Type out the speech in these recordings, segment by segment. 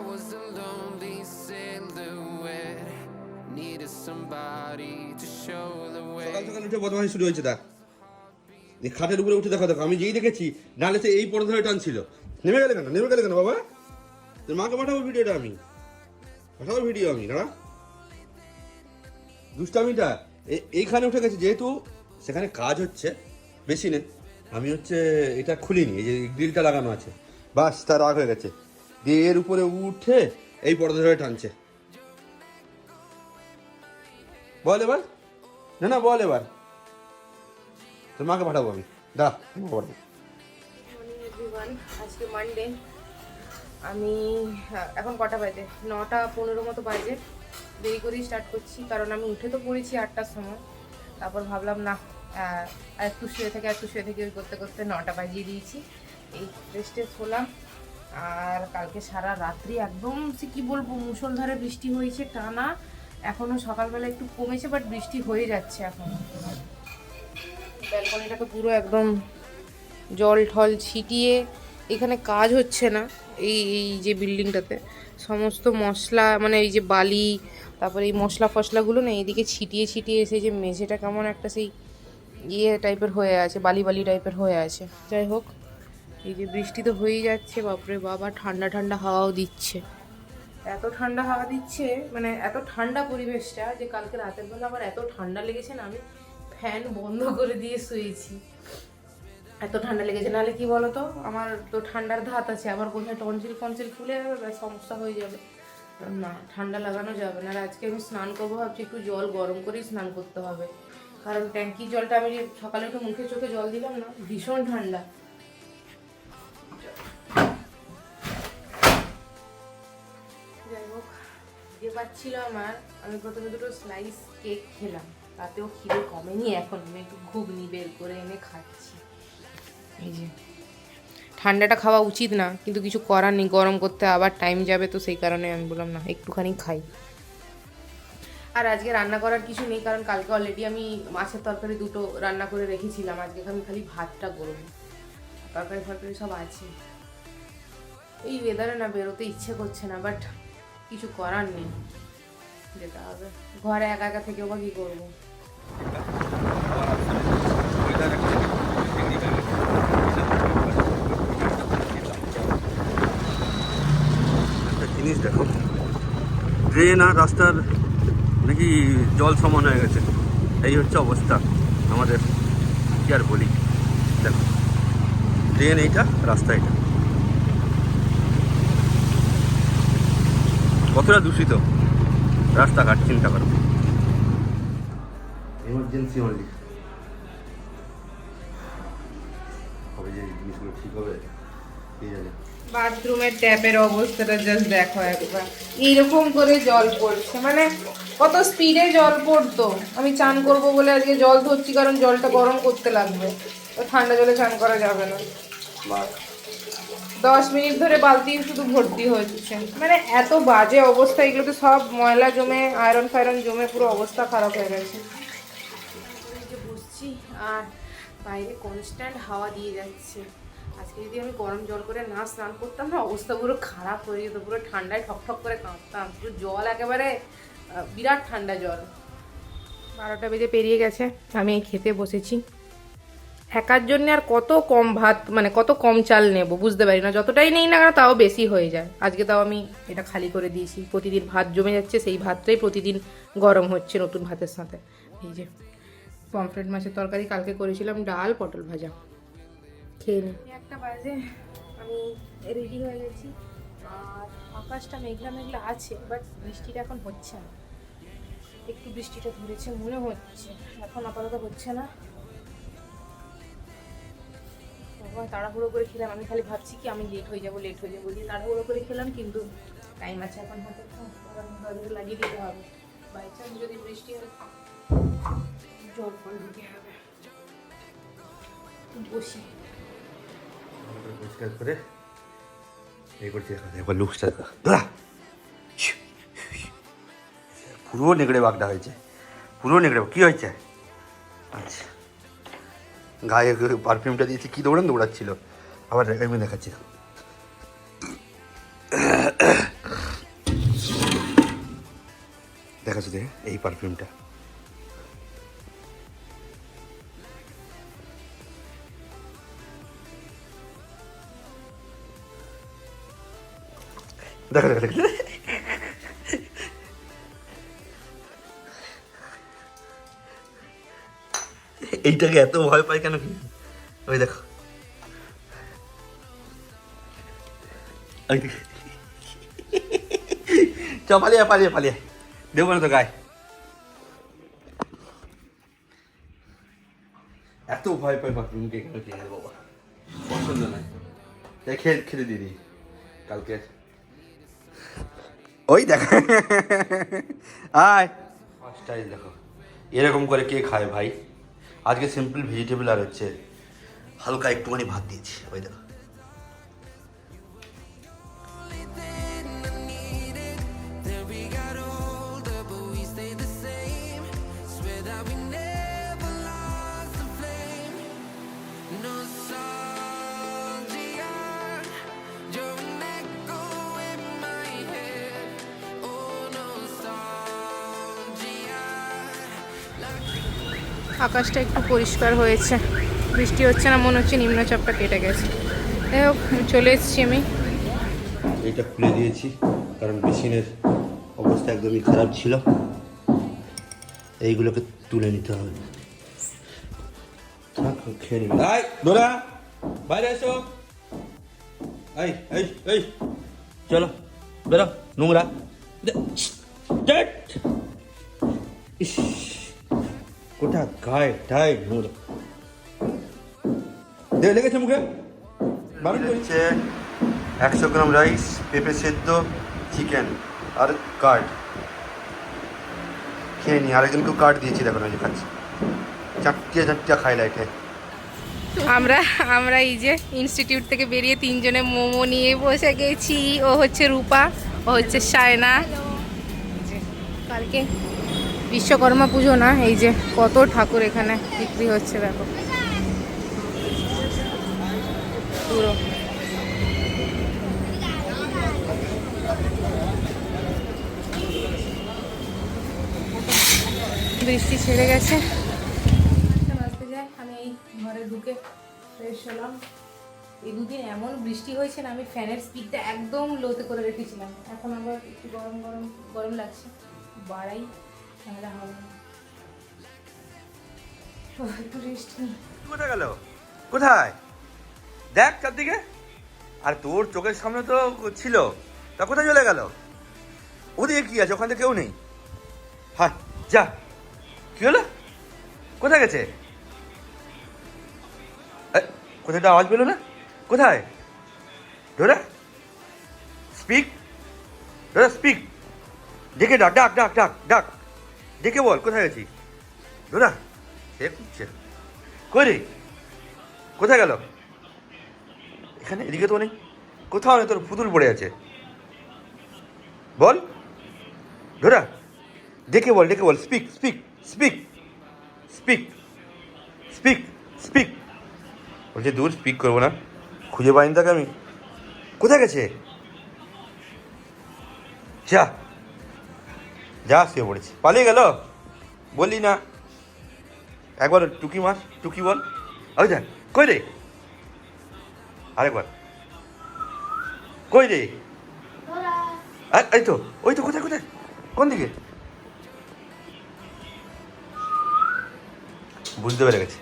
was a lonely silhouette, needed somebody to show the way. সকাল সকাল উঠে বদমাশি শুরু হয়েছে তার। এই খাটের উপরে উঠে দেখো দেখো, আমি যেই দেখেছি নাহলে সে এই পর্দা ধরে টানছিল। নেমে গেলে কেন বাবা? তোর মাকে পাঠাবো ভিডিওটা, আমি পাঠাবো ভিডিও, আমি দাঁড়া। দুষ্টামিটা এইখানে উঠে গেছে, যেহেতু সেখানে কাজ হচ্ছে বেশি নেই, আমি হচ্ছে এটা খুলিনি, এই যে গ্রিলটা লাগানো আছে, বাস তার রাগ হয়ে গেছে, দিয়ে এর উপরে উঠে এই পর্দা ধরে টানছে। বল এবার, না বল এবার, তোর মাকে পাঠাবো আমি, দাঁড়া পাঠাবো। আজকে মানডে, আমি এখন কটা বাজে, 9:15 মতো বাজে। দেরি করেই স্টার্ট করছি, কারণ আমি উঠে তো পড়েছি 8টার সময়। তারপর ভাবলাম না একটু শুয়ে থেকে ওই করতে করতে 9টা বাজিয়ে দিয়েছি। এই রেস্টে হলাম। আর কালকে সারা রাত্রি একদম সে কী বলবো, মুষলধারে বৃষ্টি হয়েছে টানা। এখনও সকালবেলা একটু কমেছে, বাট বৃষ্টি হয়ে যাচ্ছে এখন। ব্যালকনিটা তো পুরো একদম জল ঠল ছিটিয়ে, এখানে কাজ হচ্ছে না। এই যে বিল্ডিংটাতে সমস্ত মশলা, মানে এই যে বালি, তারপরে এই মশলা ফসলাগুলো না এইদিকে ছিটিয়ে এসে যে মেঝেটা কেমন একটা সেই টাইপের হয়ে আছে, বালি টাইপের হয়ে আছে। যাই হোক, এই যে বৃষ্টি তো হয়েই যাচ্ছে, বাপরে বাবা, ঠান্ডা হাওয়াও দিচ্ছে। এত ঠান্ডা হাওয়া দিচ্ছে, মানে এত ঠান্ডা পরিবেশটা, যে কালকে রাতের বেলা আবার এত ঠান্ডা লেগেছে না, আমি ফ্যান বন্ধ করে দিয়ে শুয়েছি। এত ঠান্ডা লেগেছে। নাহলে কি বলতো, আমার তো ঠান্ডার ধাত আছে, আবার কোথায় টনসিল ফুলে যাবে, সমস্যা হয়ে যাবে। না, ঠান্ডা লাগানো যাবে না। আর আজকে আমি স্নান করবো ভাবছি, একটু জল গরম করেই স্নান করতে হবে, কারণ ট্যাঙ্কির জলটা আমি সকালে একটু মুখে চোখে জল দিলাম না, ভীষণ ঠান্ডা। যাই হোক, যে পাচ্ছিল আমার, আমি প্রথমে 2টো স্লাইস কেক খেলাম, তাতেও খিদে কমেনি। এখন আমি একটু ঘুগনি বের করে এনে খাচ্ছি। এই যে ঠান্ডাটা খাওয়া উচিত না, কিন্তু কিছু করার নেই, গরম করতে আবার টাইম যাবে, তো সেই কারণে আমি বললাম না, একটুখানি খাই। আর আজকে রান্না করার কিছু নেই, কারণ কালকে অলরেডি আমি মাছের তরকারি 2টো রান্না করে রেখেছিলাম। আজকে আমি খালি ভাতটা করবো, তরকারি সব আছে। এই ওয়েদারে না বেরোতে ইচ্ছে করছে না, বাট কিছু করার নেই, যেতে হবে। ঘরে একা থেকেও বা কী করবো। জিনিস দেখো, ড্রেন আর রাস্তার নাকি জল সমান হয়ে গেছে, এই হচ্ছে অবস্থা আমাদের, কি আর বলি। দেখো, ড্রেন এইটা, রাস্তা এটা, কতটা দূষিত রাস্তাঘাট, চিন্তা করো। এমার্জেন্সি অনলি, কবে যে জিনিসগুলো ঠিক হবে কে জানে। বাথরুমের ট্যাপের অবস্থাটা জাস্ট দেখো একবার, এইরকম করে জল পড়ছে, মানে কত স্পিডে জল পড়তো। আমি চান করব বলে আজকে জল ধরছি, কারণ জলটা গরম করতে লাগবে, তো ঠান্ডা জলে চান করা যাবে না। 10 মিনিট ধরে বালতি শুধু ভর্তি হচ্ছে, মানে এত বাজে অবস্থা। এগুলোতে সব ময়লা জমে, আয়রন ফায়রন জমে, পুরো অবস্থা খারাপ হয়ে গেছে। বসছি আর বাইরে কনস্ট্যান্ট হাওয়া দিয়ে যাচ্ছে। আজকে যদি আমি গরম জল করে না স্নান করতাম না, অবস্থা পুরো খারাপ হয়ে যেত, পুরো ঠান্ডায় ঠক করে কাঁপতাম। পুরো জল একেবারে বিরাট ঠান্ডা জল। 12টা বেজে পেরিয়ে গেছে, আমি খেতে বসেছি। একার জন্য আর কত কম ভাত, মানে কত কম চাল নেব বুঝতে পারি না, যতটাই নেই না কেন তাও বেশি হয়ে যায়। আজকে তাও আমি এটা খালি করে দিয়েছি, প্রতিদিন ভাত জমে যাচ্ছে, সেই ভাতটাই প্রতিদিন গরম হচ্ছে নতুন ভাতের সাথে। এই যে পমফ্রেট মাছের তরকারি কালকে করেছিলাম, ডাল, পটল ভাজা, খেয়ে নিই। 1টা বাজে, আমি রেডি হয়ে গেছি। আর আকাশটা মেঘলা আছে, বাট বৃষ্টিটা এখন হচ্ছে না। একটু বৃষ্টিটা ধরেছে মনে হচ্ছে, এখন আপাতত হচ্ছে না। তাড়াহুড়ো করে খেলাম, আমি খালি ভাবছি কি আমি লেট হয়ে যাবো দিয়ে তাড়াহুড়ো করে খেলাম, কিন্তু টাইম আছে এখন হাতে, লাগিয়ে দিতে হবে। বাই চান্স যদি বৃষ্টি হয়, জল ফল দিতে হবে। বসি পরিষ্কার করে এই করছি, একবার লুকসটা ধরা, পুরো নেগড়ে বাগটা হয়েছে, পুরো নেগড়ে। কী হয়েছে? আচ্ছা, গায়ে পারফিউমটা দিয়েছি, কী দৌড়াচ্ছিল, আবার এমনি দেখাচ্ছি। দেখা শুধু এই পারফিউমটা, দেখো দেখো দেখো, এইটাকে এত ভয় পাই কেন কি? ওই দেখো, ওই দেখো। চ পালিয়ে পালিয়ে পালিয়ে দেবো না তো গায়ে। এত ভয় পাই পারফিউমকে কেন কি বাবা, পছন্দ নয়, তাই খেতে দিয়ে দিই কালকে। ওই দেখো, আয় স্টাইল দেখো, এরকম করে কে খায় ভাই? আজকে সিম্পল ভেজিটেবল আর হচ্ছে হালকা একটুখানি ভাত দিয়েছি। ওই দেখো, Then we got older, but we stayed the same. Swear that we never lost the flame. Nostalgia, you're an echo in my head. Oh, nostalgia. আকাশটা একটু পরিষ্কার হয়েছে, বৃষ্টি হচ্ছে না, মনে হচ্ছে নিম্নচাপটা কেটে গেছে। যাই হোক, চলে এসেছি আমি। এইটা খুলে দিয়েছি কারণ মেশিনের অবস্থা একদমই খারাপ ছিল, এইগুলোকে তুলে নিতে হবে। থাক, খেয়ে নিবি। এই ডোরা, বাইরে এসো। এই এই এই চলো বেরো, নোংরা। ইস, কোথা গায়ে টাই নোংরা লেগেছে মুখে। বারণ করছে 100 গ্রাম রাইস, পেঁপে সেদ্ধ, চিকেন আর কার্ড খেয়ে নি। আরেকজনকেও কার্ড দিয়েছি, দেখো না যে খাচ্ছি, চারটে চারটে খাই লাইটে। আমরা আমরা এই যে ইনস্টিটিউট থেকে বেরিয়ে তিনজনে মোমো নিয়ে বসে গেছি। ও হচ্ছে রূপা, ও হচ্ছে সায়না। কালকে বিশ্বকর্মা পুজো না, এই যে কত ঠাকুর এখানে বিক্রি হচ্ছে দেখো পুরো। বৃষ্টি ছেড়ে গেছে, বাজতে যায়। আমি এই ঘরে ঢুকে ফ্রেশ হলাম। এই দুদিন এমন বৃষ্টি হয়েছে না, আমি ফ্যানের স্পিডটা একদম লোতে করে রেখেছিলাম। এখন আবার একটু গরম গরম গরম লাগছে, বাড়াই ঠান্ডা হবে না। একটু রেস্ট নিই। কোথায় গেল? কোথায় দেখ চারদিকে, আর তোর চোখের সামনে তো ছিল, তা কোথায় চলে গেল? ওদিকে কি আছে? ওখানে কেউ নেই। হ্যাঁ যা, কি হলো? কোথায় গেছে? কোথায় আওয়াজ পেলো না? কোথায়? ডোরা স্পিক, ডোরা স্পিক, ডেকে ডাক ডাক ডাক ডাক ডাক, ডেকে বল কোথায় গেছিস? ডোরা সে খুঁজছে, কই রে? কোথায় গেল? এখানে এদিকে তো নেই, কোথাও নেই, তোর পুতুল পড়ে আছে। বল ডোরা, ডেকে বল, ডেকে বল, speak speak speak speak speak speak. বলছে দূর, স্পিক করবো না, খুঁজে পাইনি তাকে আমি। কোথায় গেছে? যা যা, শুয়ে পড়েছি, পালিয়ে গেল। বললি না একবার টুকি মার, টুকি বল। ওই দেখ, কই রে? আরেকবার, কই রে? এই তো, ওই তো, কোথায় কোথায়, কোন দিকে? বুঝতে পেরে গেছে,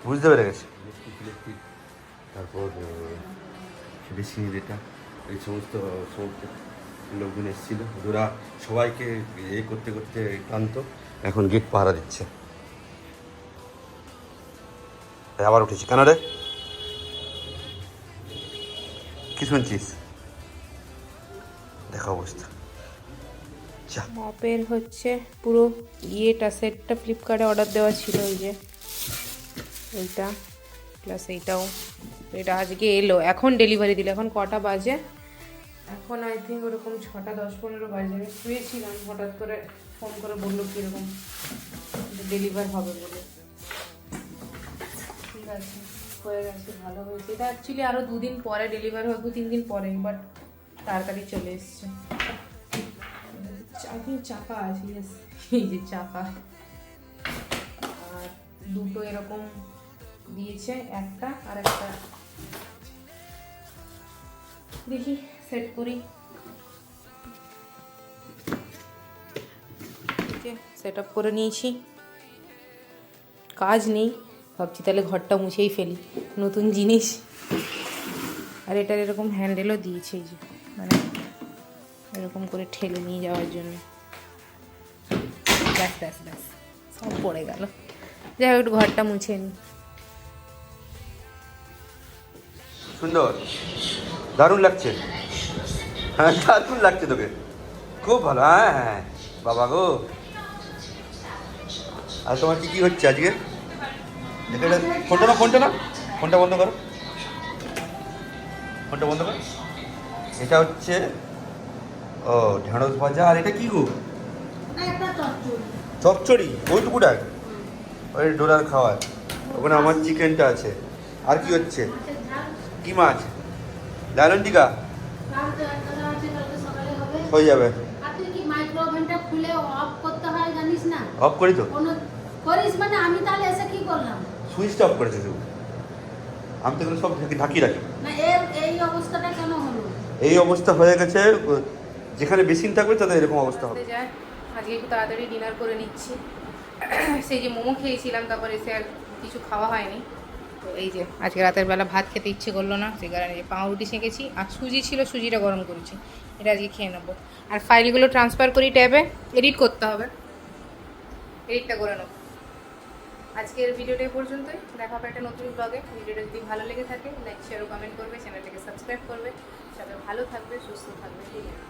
বুঝতে পেরে গেছে। তারপর বেশি এটা, এই সমস্ত সমস্ত লোকজন এসেছিল, ওরা সবাইকে এ করতে করতে ক্লান্ত, এখন গেট পাহারা দিচ্ছে। আবার উঠেছি কেন রে? কি শুনছিস? দেখা অবস্থা। মপের হচ্ছে পুরো ইয়েটা সেটটা ফ্লিপকার্টে অর্ডার দেওয়া ছিল, ওই যে এইটা প্লাস এইটাও, এটা আজকে এলো, এখন ডেলিভারি দিল। এখন কটা বাজে? এখন আই থিঙ্ক ওরকম 6টা 10-15 বাজে। আমি শুয়েছিলাম, হঠাৎ করে ফোন করে বললো কীরকম ডেলিভার হবে বলে। ঠিক আছে, হয়ে গেছে, ভালো হয়েছে। এটা অ্যাকচুয়ালি আরও 2 দিন পরে ডেলিভার হবে, 2-3 দিন পরে, বাট তাড়াতাড়ি চলে এসছে। চাকা আছে, yes, এই যে চাকা। আর দুটো এরকম দিয়েছে, একটা আর একটা। দেখি সেট করি, সেট আপ করে নিয়েছি। কাজ নেই, ভাবছি তাহলে ঘরটা মুছেই ফেলি, নতুন জিনিস। আর এটার এরকম হ্যান্ডেলও দিয়েছে, এই যে মানে এরকম করে ঠেলে নিয়ে যাওয়ার জন্য। ব্যাস ব্যাস ব্যাস, সব পড়ে গেল। যাই হোক, একটু ঘরটা মুছে নিই। সুন্দর, দারুণ লাগছে। হ্যাঁ, দারুণ লাগছে তোকে, খুব ভালো। হ্যাঁ হ্যাঁ বাবা গো। আর তোমার কি হচ্ছে আজকে? ফোনটা না, ফোনটা বন্ধ করো, ফোনটা বন্ধ করো। এটা হচ্ছে ও ঢেঁড়স ভাজা। আর এটা কি গো? চচ্চড়ি। ওইটুকুটাই ওই ডোলার খাওয়ার, ওখানে আমার চিকেনটা আছে। আর কি হচ্ছে? কি মাছ? লালন টিকা হয়ে যাবে। অফ করি তো, সুইচটা অফ করেছে শুধু, আমি তো এগুলো সব ঢাকি রাখি। এই অবস্থা হয়ে গেছে, যেখানে বেসিন থাকবে তাদের এরকম অবস্থা হবে। আজকে একটু তাড়াতাড়ি ডিনার করে নিচ্ছি। সেই যে মোমো খেয়েছিলাম, তারপরে এসে আর কিছু খাওয়া হয়নি। তো এই যে আজকে রাতের বেলা ভাত খেতে ইচ্ছে করলো না, সেই কারণে যে পাউরুটি সেঁকেছি, আর সুজি ছিল, সুজিটা গরম করেছি, এটা আজকে খেয়ে নেবো। আর ফাইলগুলো ট্রান্সফার করি ট্যাবে, এডিট করতে হবে, এডিটটা করে নেবো। আজকের ভিডিওটা এই পর্যন্তই, দেখা হবে একটা নতুন ব্লগে। ভিডিওটা যদি ভালো লেগে থাকে লাইক শেয়ার ও কমেন্ট করবে, চ্যানেলটাকে সাবস্ক্রাইব করবে। সবাই ভালো থাকবে, সুস্থ থাকবে, ঠিক আছে।